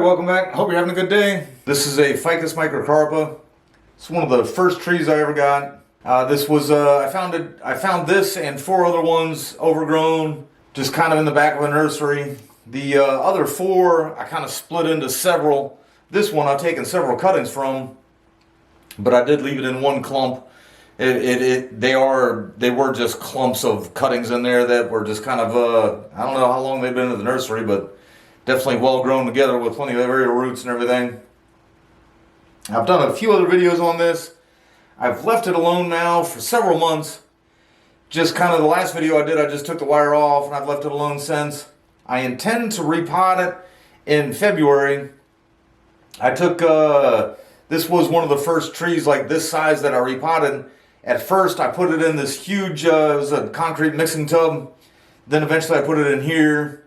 welcome back. Hope you're having a good day. This is a Ficus Microcarpa. It's one of the first trees I ever got. This was I found this and 4 other ones overgrown, just kind of in the back of a nursery. The other 4 I kind of split into several. This one I've taken several cuttings from, but I did leave it in one clump. They were just clumps of cuttings in there that were just kind of I don't know how long they've been in the nursery, but definitely well grown together with plenty of aerial roots and everything. I've done a few other videos on this. I've left it alone now for several months. Just kind of the last video I did, I just took the wire off and I've left it alone since. I intend to repot it in February. I took, this was one of the first trees like this size that I repotted. At first I put it in this huge, it was a concrete mixing tub. Then eventually I put it in here.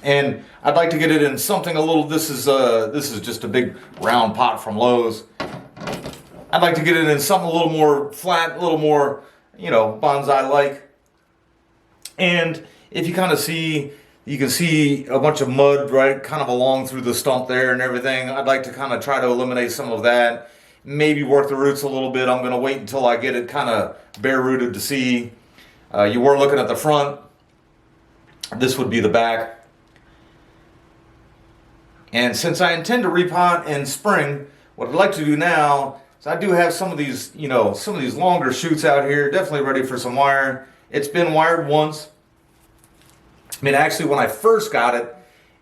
And I'd like to get it in something a little, this is just a big round pot from Lowe's. I'd like to get it in something a little more flat, a little more, you know, bonsai-like. And if you kind of see, you can see a bunch of mud, right, kind of along through the stump there and everything. I'd like to kind of try to eliminate some of that. Maybe work the roots a little bit. I'm going to wait until I get it kind of bare rooted to see. You were looking at the front. This would be the back. And since I intend to repot in spring, what I'd like to do now is I do have some of these, you know, some of these longer shoots out here, definitely ready for some wire. It's been wired once. I mean, actually, when I first got it,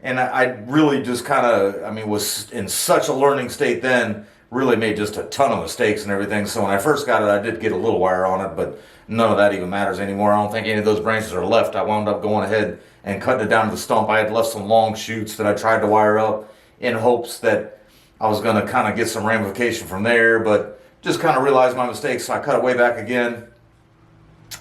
and I really just kind of, I mean, was in such a learning state then, really made just a ton of mistakes and everything. So when I first got it, I did get a little wire on it, but none of that even matters anymore. I don't think any of those branches are left. I wound up going ahead and cutting it down to the stump. I had left some long shoots that I tried to wire up in hopes that I was going to kind of get some ramification from there, but just kind of realized my mistakes, so I cut it way back again.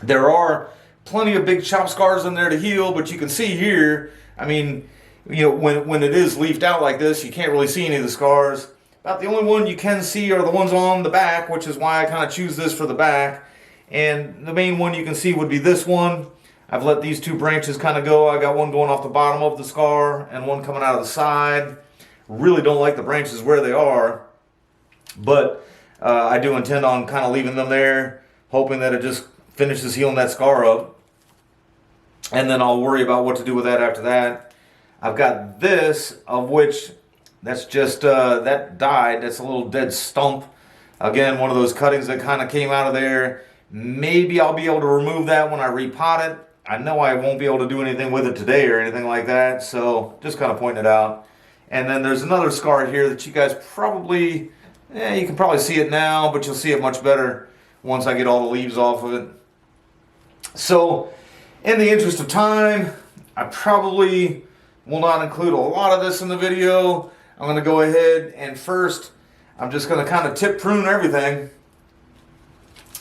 There are plenty of big chop scars in there to heal, but you can see here, I mean, you know, when it is leafed out like this, you can't really see any of the scars. About the only one you can see are the ones on the back, which is why I kind of choose this for the back. And the main one you can see would be this one. I've let these 2 branches kind of go. I got one going off the bottom of the scar and one coming out of the side. Really don't like the branches where they are, but I do intend on kind of leaving them there, hoping that it just finishes healing that scar up. And then I'll worry about what to do with that after that. I've got this, of which that's just, that died. That's a little dead stump. Again, one of those cuttings that kind of came out of there. Maybe I'll be able to remove that when I repot it. I know I won't be able to do anything with it today or anything like that, so just kind of pointing it out. And then there's another scar here that you guys probably, you can probably see it now, but you'll see it much better once I get all the leaves off of it. So, in the interest of time, I probably will not include a lot of this in the video. I'm going to go ahead and first, I'm just going to kind of tip prune everything.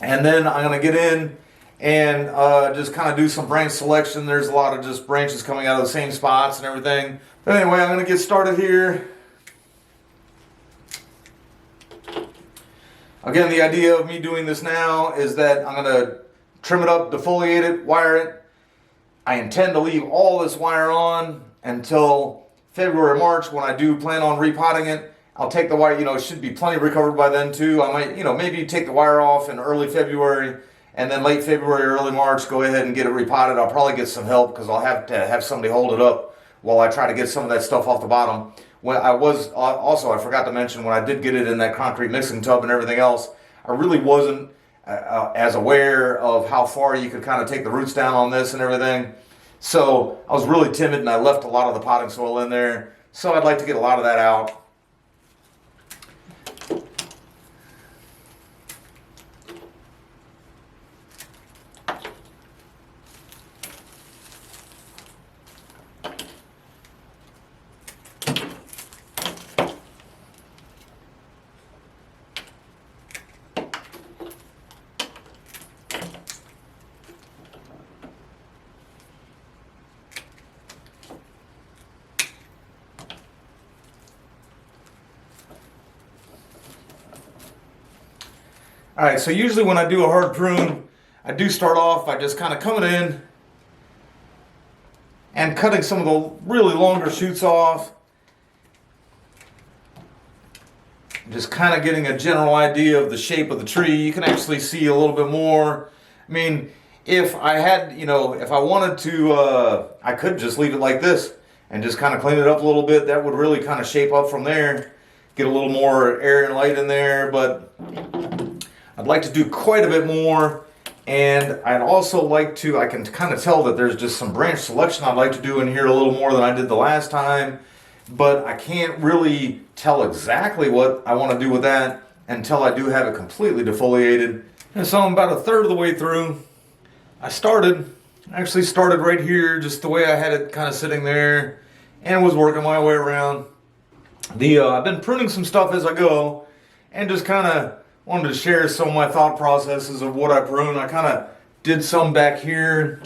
And then I'm going to get in and just kind of do some branch selection. There's a lot of just branches coming out of the same spots and everything. But anyway, I'm going to get started here. Again, the idea of me doing this now is that I'm going to trim it up, defoliate it, wire it. I intend to leave all this wire on until February, March, when I do plan on repotting it. I'll take the wire, you know, it should be plenty recovered by then too. I might, you know, maybe take the wire off in early February, and then late February, early March, go ahead and get it repotted. I'll probably get some help because I'll have to have somebody hold it up while I try to get some of that stuff off the bottom. When I was, also I forgot to mention, when I did get it in that concrete mixing tub and everything else, I really wasn't as aware of how far you could kind of take the roots down on this and everything. So I was really timid and I left a lot of the potting soil in there. So I'd like to get a lot of that out. Alright, so usually when I do a hard prune, I do start off by just kind of coming in and cutting some of the really longer shoots off just kind of getting a general idea of the shape of the tree. You can actually see a little bit more. I mean, if I had, if I wanted to, I could just leave it like this and just kind of clean it up a little bit. That would really kind of shape up from there, get a little more air and light in there. But I'd like to do quite a bit more. And I'd also like to, I can kind of tell that there's just some branch selection I'd like to do in here a little more than I did the last time. But I can't really tell exactly what I want to do with that until I do have it completely defoliated. And so I'm about a third of the way through. I actually started right here, just the way I had it kind of sitting there, and was working my way around. I've been pruning some stuff as I go, and just kind of wanted to share some of my thought processes of what I prune. I kind of did some back here.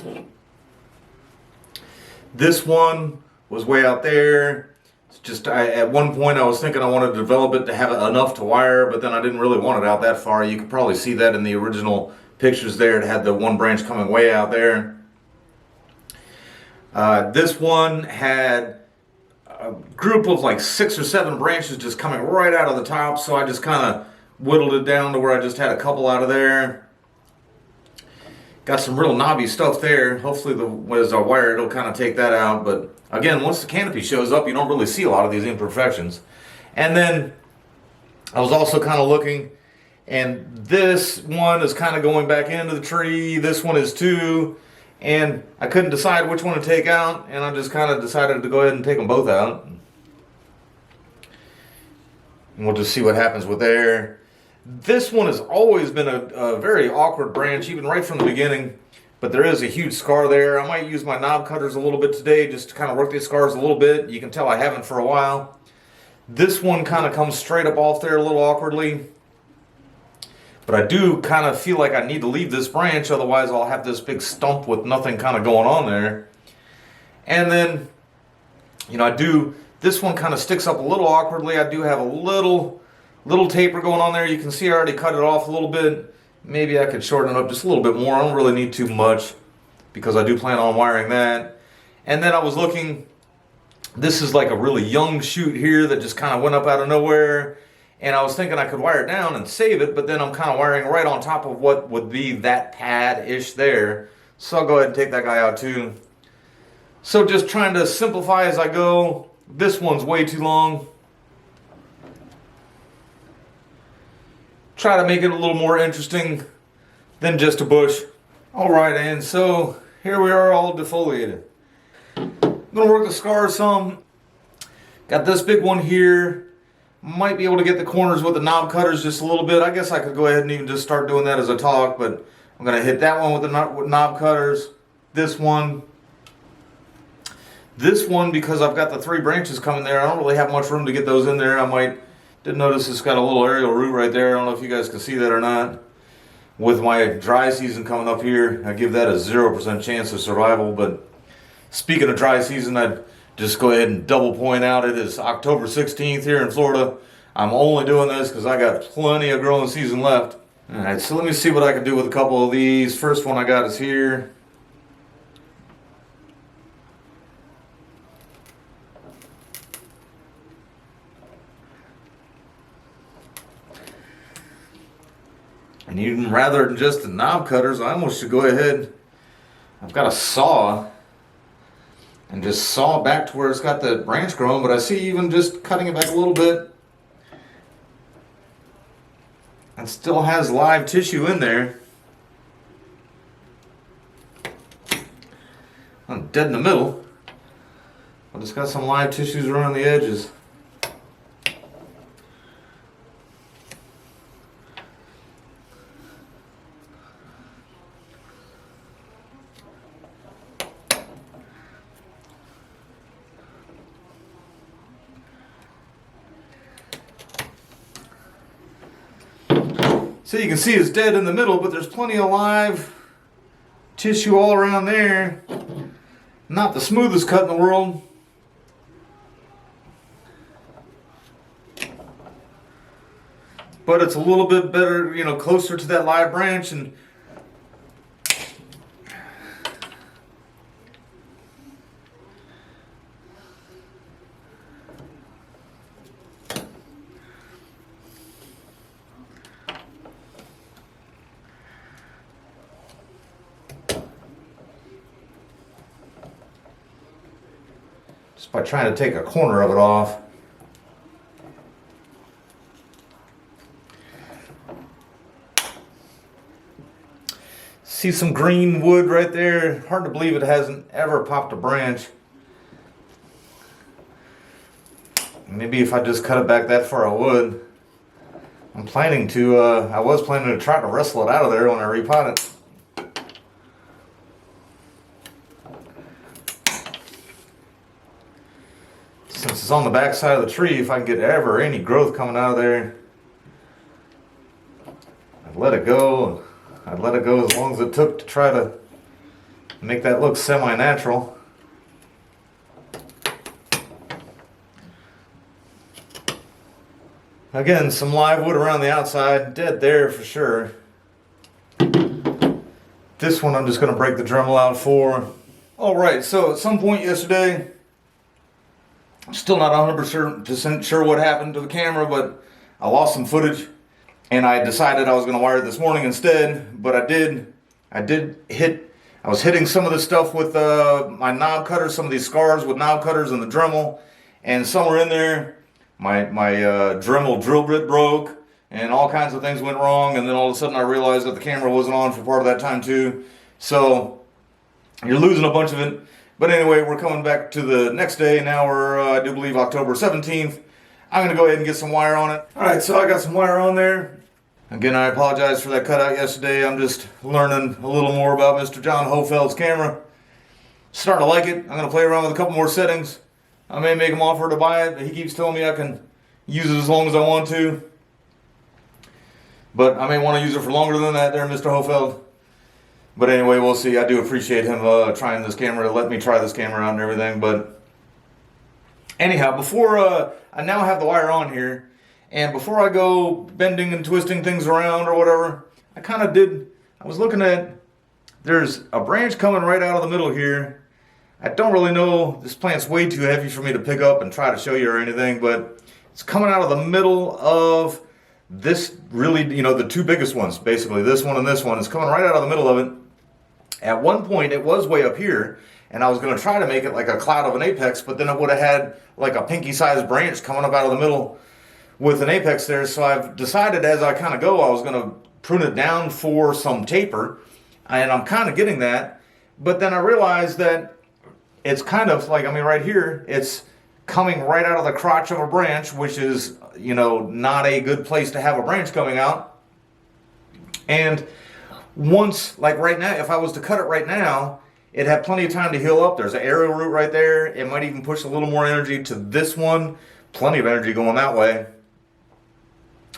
This one was way out there. It's just, at one point I was thinking I wanted to develop it to have enough to wire, but then I didn't really want it out that far. You could probably see that in the original pictures there. It had the one branch coming way out there. This one had a group of like 6 or 7 branches just coming right out of the top, so I just kind of whittled it down to where I just had a couple out of there. Got some real knobby stuff there. Hopefully as I wire it'll kind of take that out. But again, once the canopy shows up, you don't really see a lot of these imperfections. And then I was also kind of looking, and this one is kind of going back into the tree. This one is too. And I couldn't decide which one to take out, and I just kind of decided to go ahead and take them both out. And we'll just see what happens with there. This one has always been a very awkward branch, even right from the beginning. But there is a huge scar there. I might use my knob cutters a little bit today just to kind of work these scars a little bit. You can tell I haven't for a while. This one kind of comes straight up off there a little awkwardly. But I do kind of feel like I need to leave this branch, otherwise I'll have this big stump with nothing kind of going on there. And then, this one kind of sticks up a little awkwardly. I do have a little taper going on there. You can see I already cut it off a little bit. Maybe I could shorten it up just a little bit more. I don't really need too much because I do plan on wiring that. And then I was looking, this is like a really young shoot here that just kind of went up out of nowhere. And I was thinking I could wire it down and save it, but then I'm kind of wiring right on top of what would be that pad-ish there. So I'll go ahead and take that guy out too. So just trying to simplify as I go. This one's way too long. Try to make it a little more interesting than just a bush. Alright, and so here we are all defoliated. I'm going to work the scars some. Got this big one here. Might be able to get the corners with the knob cutters just a little bit. I guess I could go ahead and even just start doing that as I talk, but I'm going to hit that one with the knob cutters. This one, because I've got the 3 branches coming there, I don't really have much room to get those in there. Did notice it's got a little aerial root right there. I don't know if you guys can see that or not. With my dry season coming up here, I give that a 0% chance of survival. But speaking of dry season, I'd just go ahead and double point out it is October 16th here in Florida. I'm only doing this because I got plenty of growing season left. Alright, so let me see what I can do with a couple of these. First one I got is here. And even rather than just the knob cutters, I almost should go ahead. I've got a saw. And just saw back to where it's got the branch growing, but I see even just cutting it back a little bit, it still has live tissue in there. I'm dead in the middle, but it's got some live tissues around the edges. So you can see it's dead in the middle, but there's plenty of live tissue all around there. Not the smoothest cut in the world. But it's a little bit better, closer to that live branch. And just by trying to take a corner of it off. See some green wood right there. Hard to believe it hasn't ever popped a branch. Maybe if I just cut it back that far I would. I'm planning to, I was planning to try to wrestle it out of there when I repot it. Since it's on the back side of the tree, if I can get ever any growth coming out of there, I'd let it go. I'd let it go as long as it took to try to make that look semi-natural. Again, some live wood around the outside, dead there for sure. This one I'm just going to break the Dremel out for. Alright, so at some point yesterday, I'm still not 100% sure what happened to the camera, but I lost some footage. And I decided I was going to wire it this morning instead, but I was hitting some of this stuff with my knob cutters, some of these scars with knob cutters and the Dremel, and somewhere in there, my Dremel drill bit broke, and all kinds of things went wrong, and then all of a sudden I realized that the camera wasn't on for part of that time too, so you're losing a bunch of it. But anyway, we're coming back to the next day. Now we're, I do believe, October 17th. I'm going to go ahead and get some wire on it. Alright, so I got some wire on there. Again, I apologize for that cutout yesterday. I'm just learning a little more about Mr. John Hofeld's camera. Starting to like it. I'm going to play around with a couple more settings. I may make him offer to buy it, but he keeps telling me I can use it as long as I want to. But I may want to use it for longer than that there, Mr. Hofeld. But anyway, we'll see. I do appreciate him trying this camera, let me try this camera out and everything. But anyhow, before I now have the wire on here, and before I go bending and twisting things around or whatever, I was looking at, there's a branch coming right out of the middle here. I don't really know, this plant's way too heavy for me to pick up and try to show you or anything, but it's coming out of the middle of this really, the two biggest ones, basically, this one and this one, is coming right out of the middle of it. At one point, it was way up here, and I was going to try to make it like a cloud of an apex, but then it would have had like a pinky-sized branch coming up out of the middle with an apex there. So I've decided as I kind of go, I was going to prune it down for some taper, and I'm kind of getting that. But then I realized that it's kind of like, right here, it's coming right out of the crotch of a branch, which is, not a good place to have a branch coming out. And once, like right now, if I was to cut it right now, it'd have plenty of time to heal up. There's an aerial root right there. It might even push a little more energy to this one. Plenty of energy going that way.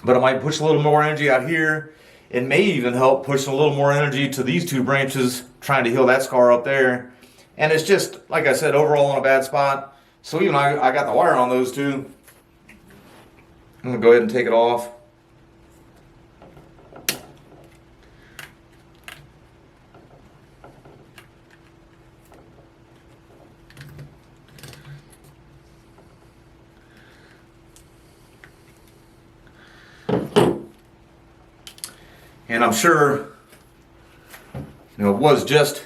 But it might push a little more energy out here. It may even help push a little more energy to these two branches, trying to heal that scar up there. And it's just, like I said, overall in a bad spot. So even I got the wire on those two. I'm going to go ahead and take it off. And I'm sure, it was just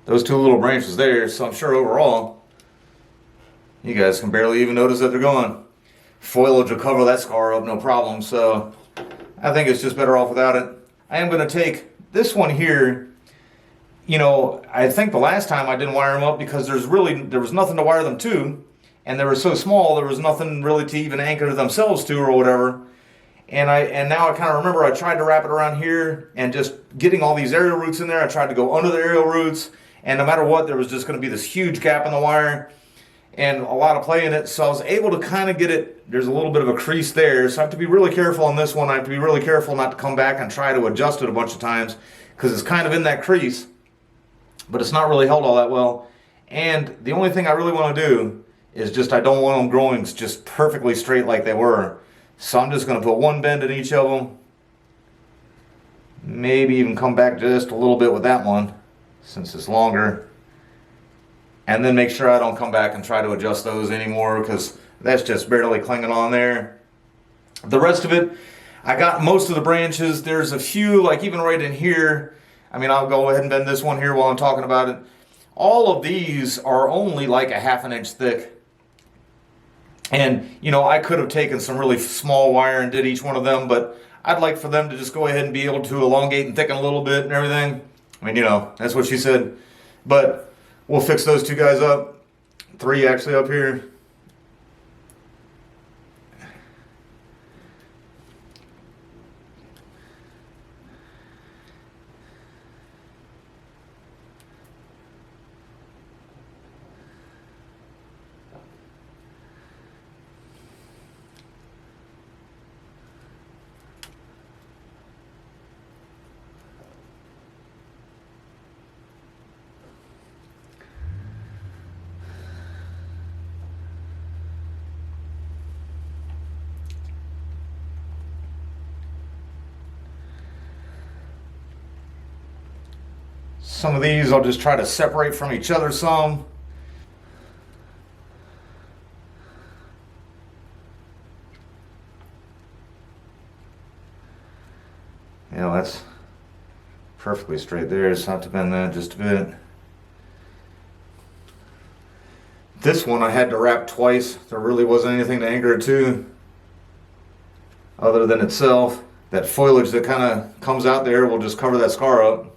those two little branches there, so I'm sure overall, you guys can barely even notice that they're gone. Foliage will cover that scar up, no problem, so I think it's just better off without it. I am going to take this one here. I think the last time I didn't wire them up because there was nothing to wire them to, and they were so small, there was nothing really to even anchor themselves to or whatever. And now I kind of remember I tried to wrap it around here and just getting all these aerial roots in there. I tried to go under the aerial roots, and no matter what, there was just going to be this huge gap in the wire and a lot of play in it. So I was able to kind of get it. There's a little bit of a crease there, so I have to be really careful on this one. I have to be really careful not to come back and try to adjust it a bunch of times because it's kind of in that crease, but it's not really held all that well. And the only thing I really want to do is just, I don't want them growing just perfectly straight like they were. So I'm just going to put one bend in each of them. Maybe even come back just a little bit with that one, since it's longer. And then make sure I don't come back and try to adjust those anymore, because that's just barely clinging on there. The rest of it, I got most of the branches. There's a few, like even right in here. I'll go ahead and bend this one here while I'm talking about it. All of these are only like a half an inch thick. And, you know, I could have taken some really small wire and did each one of them, but I'd like for them to just go ahead and be able to elongate and thicken a little bit and everything. I mean, you know, that's what she said. But we'll fix those two guys up. 3 actually up here. Some of these I'll just try to separate from each other some. You know, that's perfectly straight there. Just have to bend that just a bit. This one I had to wrap twice. There really wasn't anything to anchor it to other than itself. That foliage that kind of comes out there will just cover that scar up.